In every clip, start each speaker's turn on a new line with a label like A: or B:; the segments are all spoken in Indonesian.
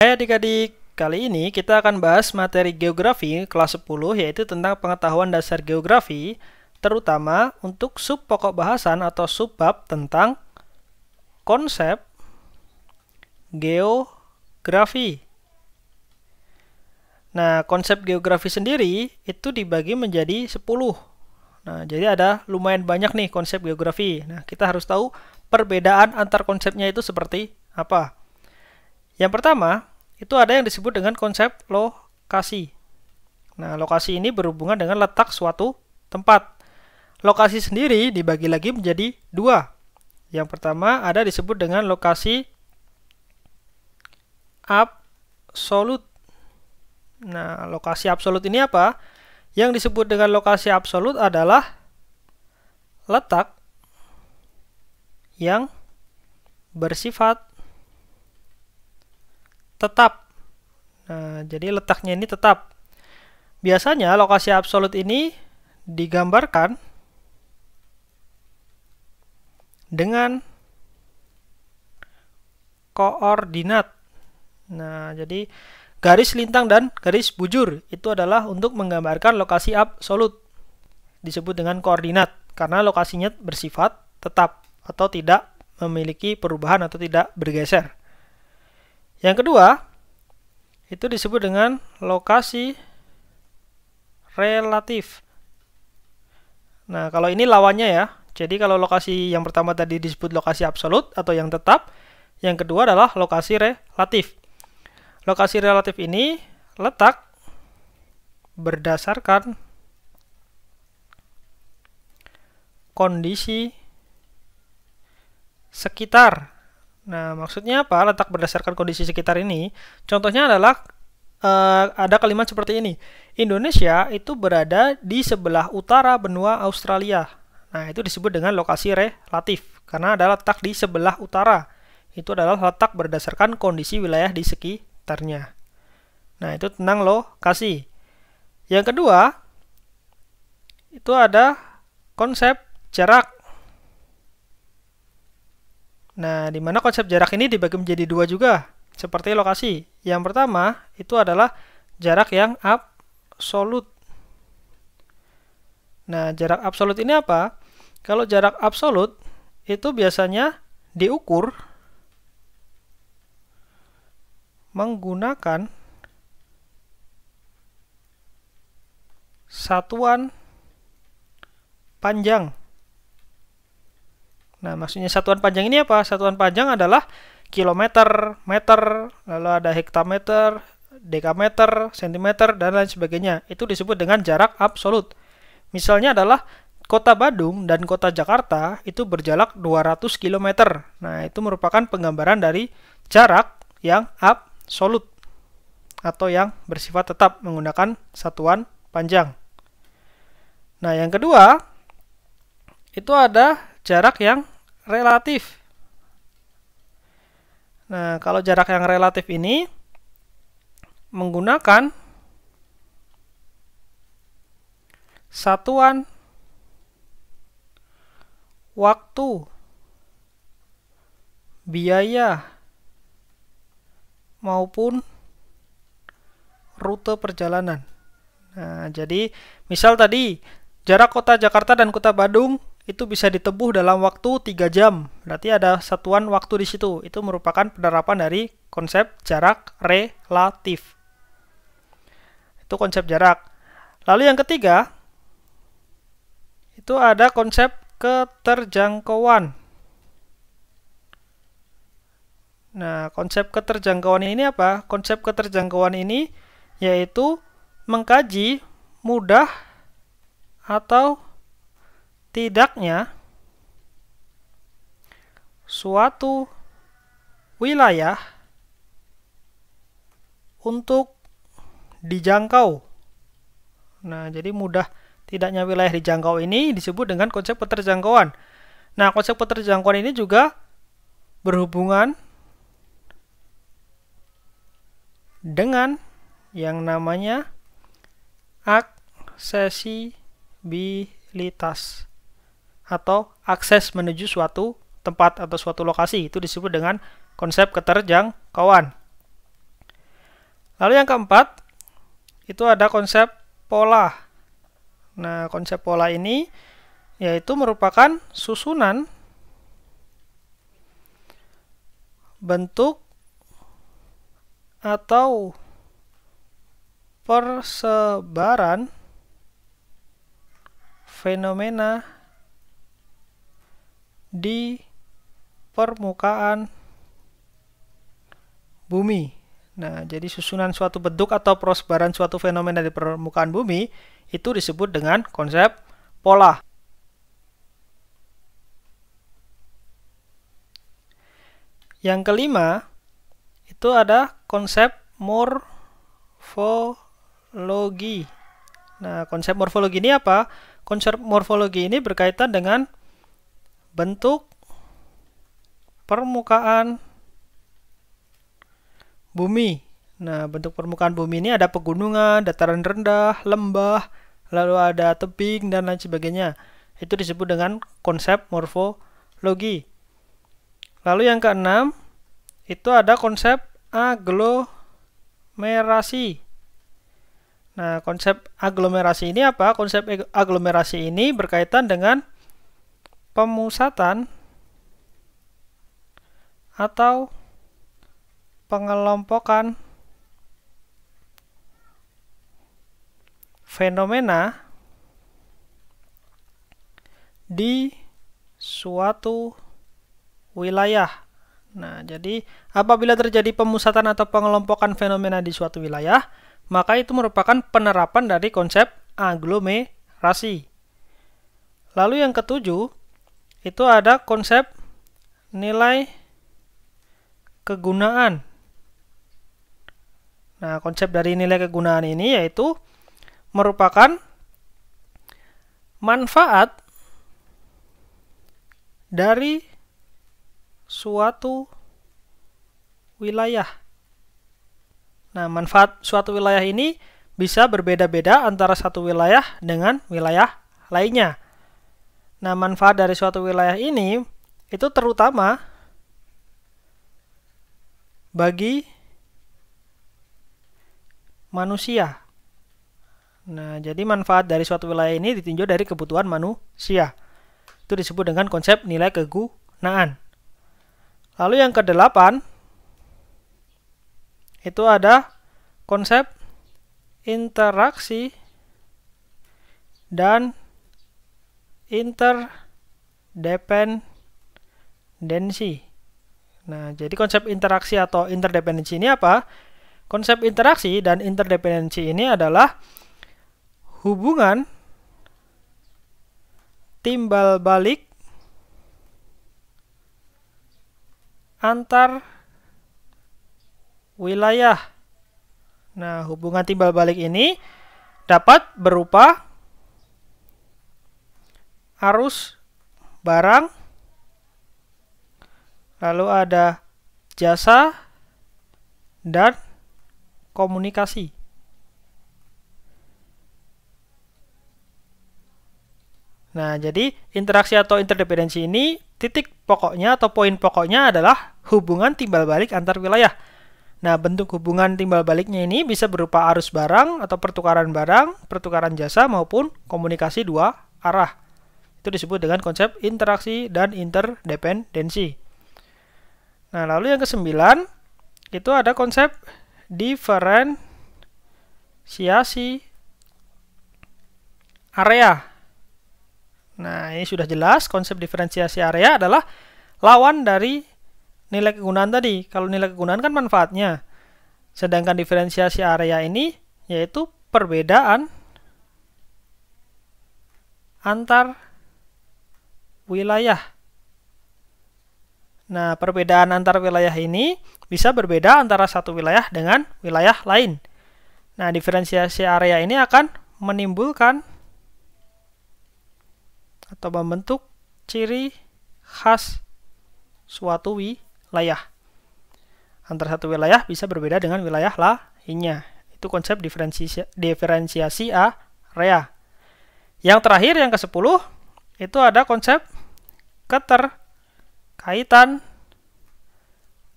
A: Hai adik-adik, kali ini kita akan bahas materi geografi kelas 10 yaitu tentang pengetahuan dasar geografi, terutama untuk sub pokok bahasan atau subbab tentang konsep geografi. Nah, konsep geografi sendiri itu dibagi menjadi 10. Nah, jadi ada lumayan banyak nih konsep geografi. Nah, kita harus tahu perbedaan antar konsepnya itu seperti apa. Yang pertama, itu ada yang disebut dengan konsep lokasi. Nah, lokasi ini berhubungan dengan letak suatu tempat. Lokasi sendiri dibagi lagi menjadi dua. Yang pertama ada disebut dengan lokasi absolut. Nah, lokasi absolut ini apa? Yang disebut dengan lokasi absolut adalah letak yang bersifat tetap. Nah, jadi letaknya ini tetap. Biasanya lokasi absolut ini digambarkan dengan koordinat. Nah, jadi garis lintang dan garis bujur itu adalah untuk menggambarkan lokasi absolut. Disebut dengan koordinat karena lokasinya bersifat tetap atau tidak memiliki perubahan atau tidak bergeser. Yang kedua, itu disebut dengan lokasi relatif. Nah, kalau ini lawannya ya. Jadi kalau lokasi yang pertama tadi disebut lokasi absolut atau yang tetap, yang kedua adalah lokasi relatif. Lokasi relatif ini letak berdasarkan kondisi sekitar. Nah, maksudnya apa? Letak berdasarkan kondisi sekitar ini. Contohnya adalah ada kalimat seperti ini. Indonesia itu berada di sebelah utara benua Australia. Nah, itu disebut dengan lokasi relatif. Karena ada letak di sebelah utara. Itu adalah letak berdasarkan kondisi wilayah di sekitarnya. Nah, itu tentang lokasi. Yang kedua, itu ada konsep jarak. Nah, di mana konsep jarak ini dibagi menjadi dua juga, seperti lokasi. Yang pertama, itu adalah jarak yang absolut. Nah, jarak absolut ini apa? Kalau jarak absolut, itu biasanya diukur menggunakan satuan panjang. Nah, maksudnya satuan panjang ini apa? Satuan panjang adalah kilometer, meter, lalu ada hektameter, dekameter, sentimeter, dan lain sebagainya. Itu disebut dengan jarak absolut. Misalnya adalah kota Bandung dan kota Jakarta itu berjarak 200 km. Nah, itu merupakan penggambaran dari jarak yang absolut atau yang bersifat tetap menggunakan satuan panjang. Nah, yang kedua, itu ada jarak yang relatif. Nah, kalau jarak yang relatif ini menggunakan satuan waktu, biaya, maupun rute perjalanan. Nah, jadi misal tadi jarak kota Jakarta dan kota Bandung itu bisa ditempuh dalam waktu 3 jam. Berarti ada satuan waktu di situ. Itu merupakan penerapan dari konsep jarak relatif. Itu konsep jarak. Lalu yang ketiga, itu ada konsep keterjangkauan. Nah, konsep keterjangkauan ini apa? Konsep keterjangkauan ini yaitu mengkaji mudah atau tidaknya suatu wilayah untuk dijangkau. Nah, jadi mudah tidaknya wilayah dijangkau ini disebut dengan konsep keterjangkauan. Nah, konsep keterjangkauan ini juga berhubungan dengan yang namanya aksesibilitas atau akses menuju suatu tempat atau suatu lokasi. Itu disebut dengan konsep keterjangkauan. Lalu yang keempat, itu ada konsep pola. Nah, konsep pola ini yaitu merupakan susunan bentuk atau persebaran fenomena di permukaan bumi. Nah, jadi susunan suatu bentuk atau persebaran suatu fenomena di permukaan bumi itu disebut dengan konsep pola. Yang kelima, itu ada konsep morfologi. Nah, konsep morfologi ini apa? Konsep morfologi ini berkaitan dengan bentuk permukaan bumi. Nah, bentuk permukaan bumi ini ada pegunungan, dataran rendah, lembah, lalu ada tebing, dan lain sebagainya. Itu disebut dengan konsep morfologi. Lalu yang keenam, itu ada konsep aglomerasi. Nah, konsep aglomerasi ini apa? Konsep aglomerasi ini berkaitan dengan pemusatan atau pengelompokan fenomena di suatu wilayah. Nah, jadi apabila terjadi pemusatan atau pengelompokan fenomena di suatu wilayah, maka itu merupakan penerapan dari konsep aglomerasi. Lalu yang ketujuh, itu ada konsep nilai kegunaan. Nah, konsep dari nilai kegunaan ini yaitu merupakan manfaat dari suatu wilayah. Nah, manfaat suatu wilayah ini bisa berbeda-beda antara satu wilayah dengan wilayah lainnya. Nah, manfaat dari suatu wilayah ini itu terutama bagi manusia. Nah, jadi manfaat dari suatu wilayah ini ditinjau dari kebutuhan manusia. Itu disebut dengan konsep nilai kegunaan. Lalu yang kedelapan, itu ada konsep interaksi dan interdependensi. Nah, jadi konsep interaksi atau interdependensi ini apa? Konsep interaksi dan interdependensi ini adalah hubungan timbal balik antar wilayah. Nah, hubungan timbal balik ini dapat berupa arus barang, lalu ada jasa, dan komunikasi. Nah, jadi interaksi atau interdependensi ini titik pokoknya atau poin pokoknya adalah hubungan timbal balik antar wilayah. Nah, bentuk hubungan timbal baliknya ini bisa berupa arus barang atau pertukaran barang, pertukaran jasa, maupun komunikasi dua arah. Itu disebut dengan konsep interaksi dan interdependensi. Nah, lalu yang kesembilan, itu ada konsep diferensiasi area. Nah, ini sudah jelas, konsep diferensiasi area adalah lawan dari nilai kegunaan tadi. Kalau nilai kegunaan kan manfaatnya. Sedangkan diferensiasi area ini yaitu perbedaan antar wilayah. Nah, perbedaan antar wilayah ini bisa berbeda antara satu wilayah dengan wilayah lain. Nah, diferensiasi area ini akan menimbulkan atau membentuk ciri khas suatu wilayah. Antara satu wilayah bisa berbeda dengan wilayah lainnya. Itu konsep diferensiasi area. Yang terakhir, yang ke-10, itu ada konsep keterkaitan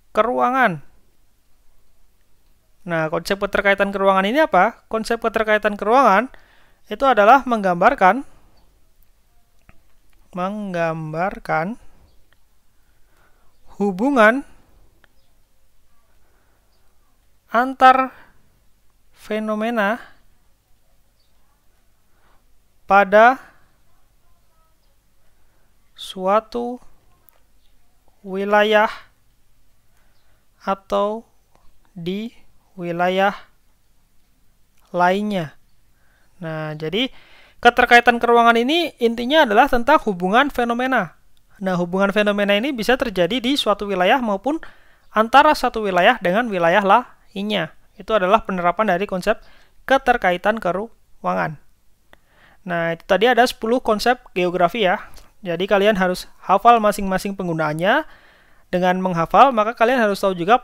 A: keruangan. Nah, konsep keterkaitan keruangan ini apa? Konsep keterkaitan keruangan itu adalah menggambarkan hubungan antar fenomena pada suatu wilayah atau di wilayah lainnya. Nah, jadi keterkaitan keruangan ini intinya adalah tentang hubungan fenomena. Nah, hubungan fenomena ini bisa terjadi di suatu wilayah maupun antara satu wilayah dengan wilayah lainnya. Itu adalah penerapan dari konsep keterkaitan keruangan. Nah, itu tadi ada 10 konsep geografi ya. Jadi kalian harus hafal masing-masing penggunaannya. Dengan menghafal, maka kalian harus tahu juga